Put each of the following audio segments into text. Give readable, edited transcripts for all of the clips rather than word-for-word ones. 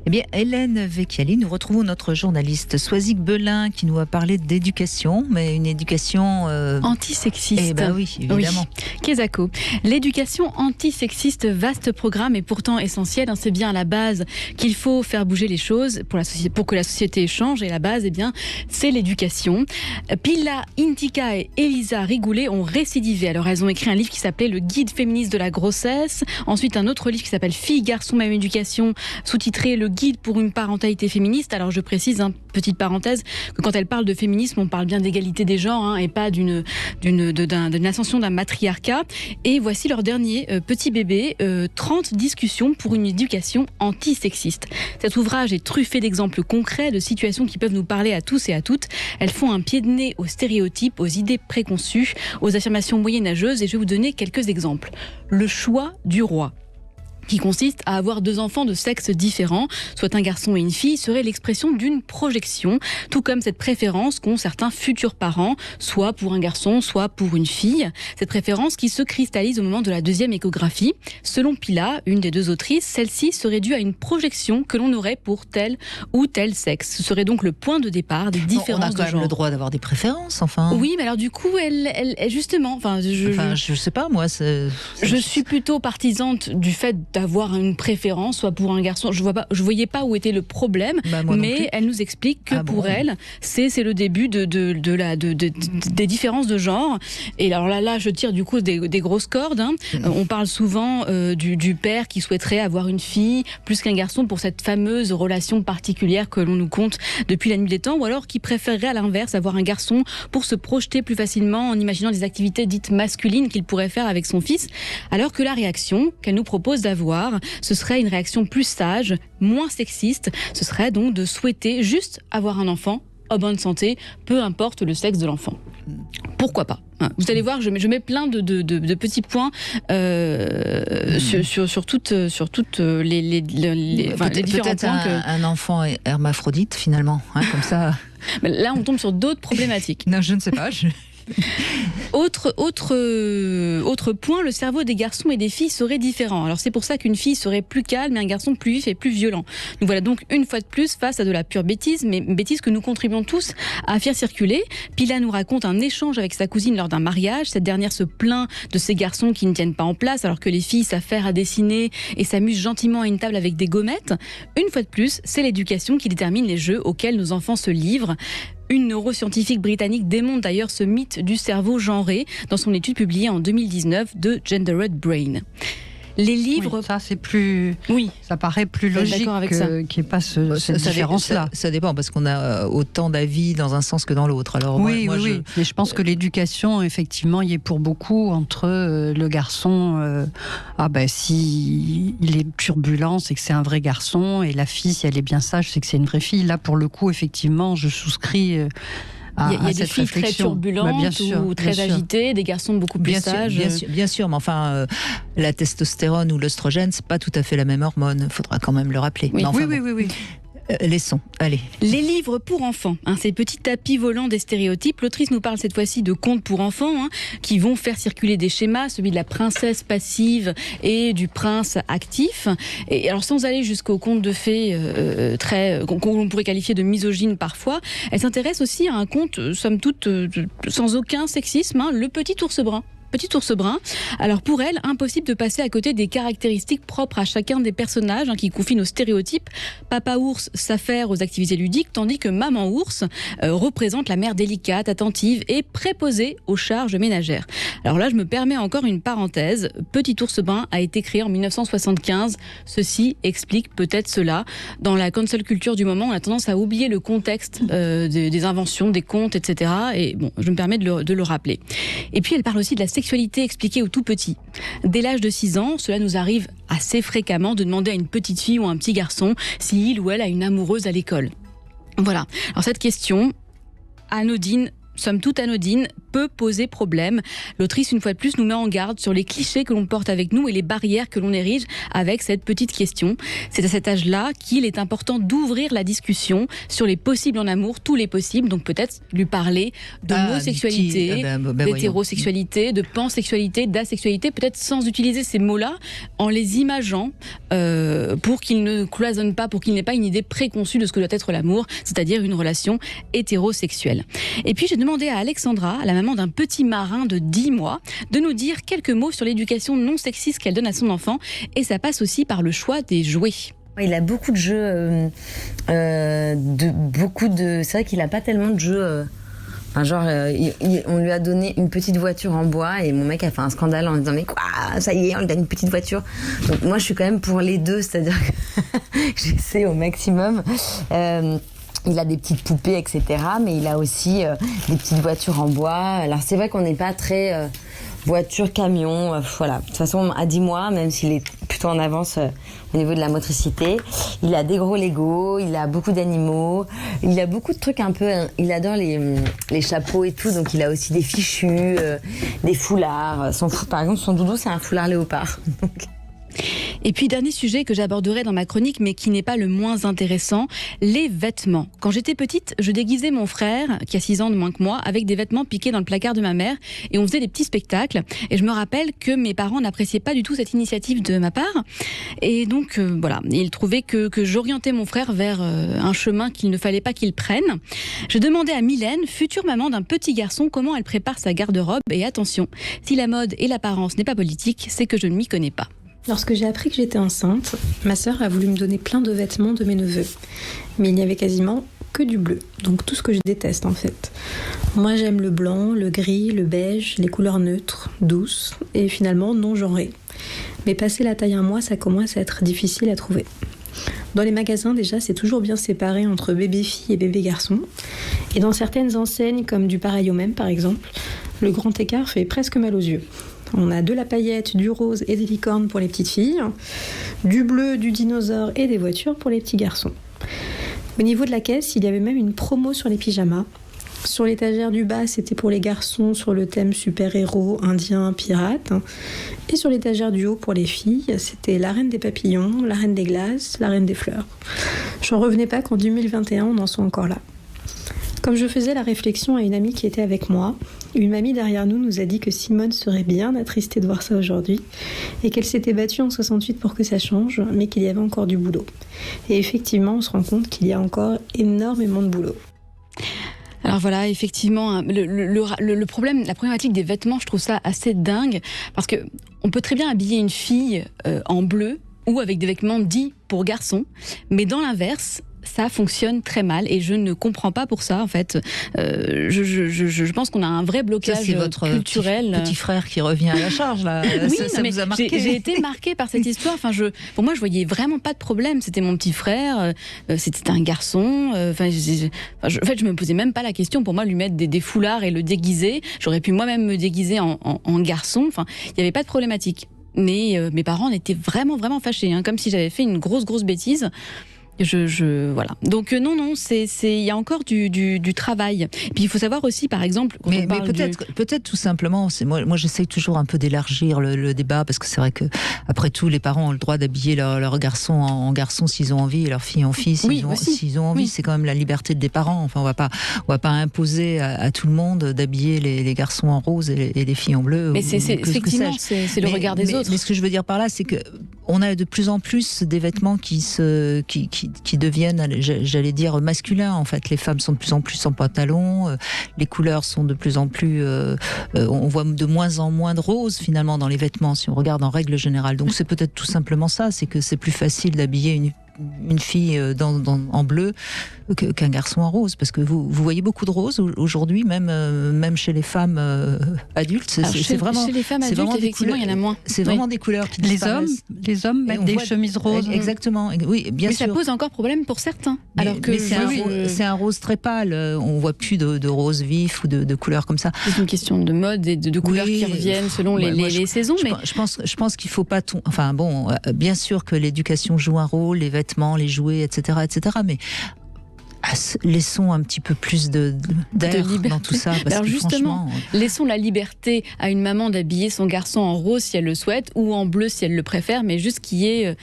Eh bien, Hélène Vecchiali, nous retrouvons notre journaliste Soisic Belin qui nous a parlé d'éducation, mais une éducation antisexiste. Eh ben oui, évidemment. Oui. Kesako. L'éducation antisexiste, vaste programme et pourtant essentiel. C'est bien à la base qu'il faut faire bouger les choses pour que la société change. Et la base, eh bien, c'est l'éducation. Pilla Intica et Elisa Rigoulet ont récidivé. Alors, elles ont écrit un livre qui s'appelait Le Guide féministe de la grossesse. Ensuite, un autre livre qui s'appelle Filles, garçons, même éducation, sous-titré Le Guide pour une parentalité féministe. Alors, je précise, petite parenthèse, que quand elle parle de féminisme, on parle bien d'égalité des genres et pas d'une ascension d'un matriarcat. Et voici leur dernier petit bébé, 30 discussions pour une éducation antisexiste. Cet ouvrage est truffé d'exemples concrets, de situations qui peuvent nous parler à tous et à toutes. Elles font un pied de nez aux stéréotypes, aux idées préconçues, aux affirmations moyenâgeuses, et je vais vous donner quelques exemples. Le choix du roi, qui consiste à avoir 2 enfants de sexe différents, soit un garçon et une fille, serait l'expression d'une projection, tout comme cette préférence qu'ont certains futurs parents, soit pour un garçon, soit pour une fille. Cette préférence qui se cristallise au moment de la 2e échographie. Selon Pilla, une des 2 autrices, celle-ci serait due à une projection que l'on aurait pour tel ou tel sexe. Ce serait donc le point de départ des différences de genre. On a quand même le droit d'avoir des préférences, enfin. Oui, mais alors du coup, elle justement, je sais pas, moi. Je suis plutôt partisante du fait d'avoir une préférence, soit pour un garçon. Je voyais pas où était le problème, mais elle nous explique que pour elle, c'est le début des différences de genre. Et alors là, je tire du coup des grosses cordes. On parle souvent du père qui souhaiterait avoir une fille plus qu'un garçon pour cette fameuse relation particulière que l'on nous conte depuis la nuit des temps, ou alors qui préférerait à l'inverse avoir un garçon pour se projeter plus facilement en imaginant des activités dites masculines qu'il pourrait faire avec son fils, alors que la réaction qu'elle nous propose d'avoir, ce serait une réaction plus sage, moins sexiste. Ce serait donc de souhaiter juste avoir un enfant en bonne santé, peu importe le sexe de l'enfant. Pourquoi pas ? Vous allez voir, je mets plein de petits points sur toutes les différents points. Un enfant hermaphrodite finalement, comme ça. Mais là, on tombe sur d'autres problématiques. Non, je ne sais pas. Autre point, le cerveau des garçons et des filles serait différent. Alors c'est pour ça qu'une fille serait plus calme et un garçon plus vif et plus violent. Nous voilà donc une fois de plus face à de la pure bêtise, mais bêtise que nous contribuons tous à faire circuler. Pilla nous raconte un échange avec sa cousine lors d'un mariage. Cette dernière se plaint de ces garçons qui ne tiennent pas en place, alors que les filles s'affairent à dessiner et s'amusent gentiment à une table avec des gommettes. Une fois de plus, c'est l'éducation qui détermine les jeux auxquels nos enfants se livrent. Une neuroscientifique britannique démonte d'ailleurs ce mythe du cerveau genré dans son étude publiée en 2019 de Gendered Brain. Les livres... Oui, ça, c'est plus... Oui. Ça paraît plus logique qu'il n'y ait pas cette différence-là. Ça dépend, parce qu'on a autant d'avis dans un sens que dans l'autre. Alors, oui. Mais je pense que l'éducation, effectivement, y est pour beaucoup entre le garçon... si il est turbulent, c'est que c'est un vrai garçon, et la fille, si elle est bien sage, c'est que c'est une vraie fille. Là, pour le coup, effectivement, je souscris... Il y a des filles très turbulentes ou très agitées, des garçons beaucoup plus sages. Bien sûr, mais enfin, la testostérone ou l'œstrogène, c'est pas tout à fait la même hormone. Il faudra quand même le rappeler. Oui, oui. Laissons, allez. Les livres pour enfants, ces petits tapis volants des stéréotypes. L'autrice nous parle cette fois-ci de contes pour enfants qui vont faire circuler des schémas, celui de la princesse passive et du prince actif. Et alors sans aller jusqu'aux contes de fées qu'on pourrait qualifier de misogynes parfois, elle s'intéresse aussi à un conte, somme toute, sans aucun sexisme, Le Petit Ours Brun. Petit ours brun. Alors pour elle, impossible de passer à côté des caractéristiques propres à chacun des personnages qui confinent aux stéréotypes. Papa ours s'affaire aux activités ludiques, tandis que maman ours représente la mère délicate, attentive et préposée aux charges ménagères. Alors là, je me permets encore une parenthèse. Petit ours brun a été créé en 1975. Ceci explique peut-être cela. Dans la cancel culture du moment, on a tendance à oublier le contexte des inventions, des contes, etc. Et bon, je me permets de le rappeler. Et puis elle parle aussi de la sexualité expliquée aux tout petits. Dès l'âge de 6 ans, cela nous arrive assez fréquemment de demander à une petite fille ou un petit garçon si il ou elle a une amoureuse à l'école. Voilà. Alors cette question, anodine, somme toute anodine, peut poser problème. L'autrice, une fois de plus, nous met en garde sur les clichés que l'on porte avec nous et les barrières que l'on érige avec cette petite question. C'est à cet âge-là qu'il est important d'ouvrir la discussion sur les possibles en amour, tous les possibles, donc peut-être lui parler d'homosexualité, d'hétérosexualité, de pansexualité, d'asexualité, peut-être sans utiliser ces mots-là, en les imageant pour qu'il ne cloisonne pas, pour qu'il n'ait pas une idée préconçue de ce que doit être l'amour, c'est-à-dire une relation hétérosexuelle. Et puis j'ai demandé à Alexandra, la maman d'un petit marin de 10 mois, de nous dire quelques mots sur l'éducation non sexiste qu'elle donne à son enfant, et ça passe aussi par le choix des jouets. Il a beaucoup de jeux, c'est vrai qu'il n'a pas tellement de jeux. On lui a donné une petite voiture en bois et mon mec a fait un scandale en disant mais quoi, ça y est, on lui donne une petite voiture. Donc moi je suis quand même pour les deux, c'est-à-dire que j'essaie au maximum. Il a des petites poupées, etc. Mais il a aussi des petites voitures en bois. Alors c'est vrai qu'on n'est pas très voiture, camion, voilà. De toute façon, à 10 mois, même s'il est plutôt en avance au niveau de la motricité, il a des gros Lego, il a beaucoup d'animaux, il a beaucoup de trucs un peu... Il adore les chapeaux et tout, donc il a aussi des fichus, des foulards. Par exemple, son doudou, c'est un foulard léopard. Donc... Et puis, dernier sujet que j'aborderai dans ma chronique, mais qui n'est pas le moins intéressant, les vêtements. Quand j'étais petite, je déguisais mon frère, qui a 6 ans de moins que moi, avec des vêtements piqués dans le placard de ma mère, et on faisait des petits spectacles. Et je me rappelle que mes parents n'appréciaient pas du tout cette initiative de ma part. Et donc, voilà, ils trouvaient que j'orientais mon frère vers un chemin qu'il ne fallait pas qu'il prenne. Je demandais à Mylène, future maman d'un petit garçon, comment elle prépare sa garde-robe. Et attention, si la mode et l'apparence n'est pas politique, c'est que je ne m'y connais pas. Lorsque j'ai appris que j'étais enceinte, ma sœur a voulu me donner plein de vêtements de mes neveux. Mais il n'y avait quasiment que du bleu, donc tout ce que je déteste en fait. Moi j'aime le blanc, le gris, le beige, les couleurs neutres, douces et finalement non genrées. Mais passer la taille 1 mois, ça commence à être difficile à trouver. Dans les magasins déjà, c'est toujours bien séparé entre bébé fille et bébé garçon. Et dans certaines enseignes, comme du pareil au même par exemple, le grand écart fait presque mal aux yeux. On a de la paillette, du rose et des licornes pour les petites filles, du bleu, du dinosaure et des voitures pour les petits garçons. Au niveau de la caisse, il y avait même une promo sur les pyjamas. Sur l'étagère du bas, c'était pour les garçons sur le thème super-héros, indien, pirate. Et sur l'étagère du haut pour les filles, c'était la reine des papillons, la reine des glaces, la reine des fleurs. J'en revenais pas qu'en 2021, on en soit encore là. Comme je faisais la réflexion à une amie qui était avec moi, une mamie derrière nous a dit que Simone serait bien attristée de voir ça aujourd'hui et qu'elle s'était battue en 68 pour que ça change, mais qu'il y avait encore du boulot. Et effectivement, on se rend compte qu'il y a encore énormément de boulot. Alors voilà, effectivement, le problème, la problématique des vêtements, je trouve ça assez dingue parce que on peut très bien habiller une fille en bleu ou avec des vêtements dits pour garçons, mais dans l'inverse, ça fonctionne très mal et je ne comprends pas pour ça en fait. Je pense qu'on a un vrai blocage c'est votre culturel. Petit frère qui revient à la charge là. Oui, ça vous a marqué. J'ai été marquée par cette histoire. Enfin, pour moi, je voyais vraiment pas de problème. C'était mon petit frère, c'était un garçon. En fait, je me posais même pas la question. Pour moi, lui mettre des foulards et le déguiser, j'aurais pu moi-même me déguiser en garçon. Enfin, il n'y avait pas de problématique. Mais mes parents étaient vraiment fâchés, hein, comme si j'avais fait une grosse bêtise. Voilà. Donc non, il y a encore du travail. Et puis il faut savoir aussi, par exemple, quand on parle peut-être tout simplement, moi j'essaye toujours un peu d'élargir le débat parce que c'est vrai que après tout, les parents ont le droit d'habiller leurs garçons en garçons s'ils ont envie et leurs filles en filles s'ils ont envie. Oui. C'est quand même la liberté des parents. Enfin, on va pas imposer à tout le monde d'habiller les garçons en rose et les filles en bleu. Mais effectivement, c'est le regard des autres. Mais ce que je veux dire par là, c'est que on a de plus en plus des vêtements qui deviennent, j'allais dire, masculins. En fait, les femmes sont de plus en plus en pantalon, les couleurs sont de plus en plus... on voit de moins en moins de rose, finalement, dans les vêtements, si on regarde en règle générale. Donc c'est peut-être tout simplement ça, c'est que c'est plus facile d'habiller une fille en bleu qu'un garçon en rose, parce que vous voyez beaucoup de rose aujourd'hui, même chez les femmes adultes. Chez les femmes adultes, effectivement, il y en a moins. C'est vraiment des couleurs qui disparaissent. Les hommes mettent des chemises roses. Exactement, oui, bien sûr. Mais ça pose encore problème pour certains. Mais c'est un rose très pâle. On voit plus de rose vif ou de couleurs comme ça. C'est une question de mode et de couleurs qui reviennent selon les saisons. Je pense qu'il faut pas tout. Enfin bon, bien sûr que l'éducation joue un rôle, les vêtements, les jouets, etc., mais laissons un petit peu plus d'air dans tout ça. Parce Alors que justement, franchement, laissons la liberté à une maman d'habiller son garçon en rose si elle le souhaite, ou en bleu si elle le préfère, mais juste qu'il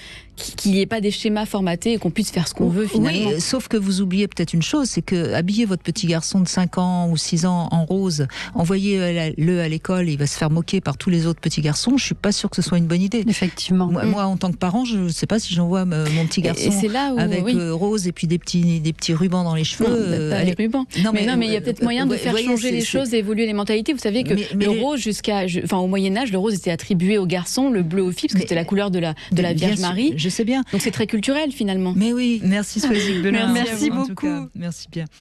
n'y ait pas des schémas formatés et qu'on puisse faire ce qu'on veut finalement. Oui, sauf que vous oubliez peut-être une chose, c'est que habiller votre petit garçon de 5 ans ou 6 ans en rose, envoyez-le à l'école et il va se faire moquer par tous les autres petits garçons, je suis pas sûre que ce soit une bonne idée. Effectivement. Moi, en tant que parent, je ne sais pas si j'envoie mon petit garçon Et c'est là où, avec rose et puis des petits rubans dans les cheveux. Pas les rubans. Mais il y a peut-être moyen de faire changer les choses et évoluer les mentalités. Vous savez que le rose, au Moyen-Âge, le rose était attribué aux garçons, le bleu aux filles, parce que c'était la couleur de la Vierge Marie. Je sais bien. Donc c'est très culturel finalement. Mais oui, merci Soisy. Merci beaucoup. Merci bien.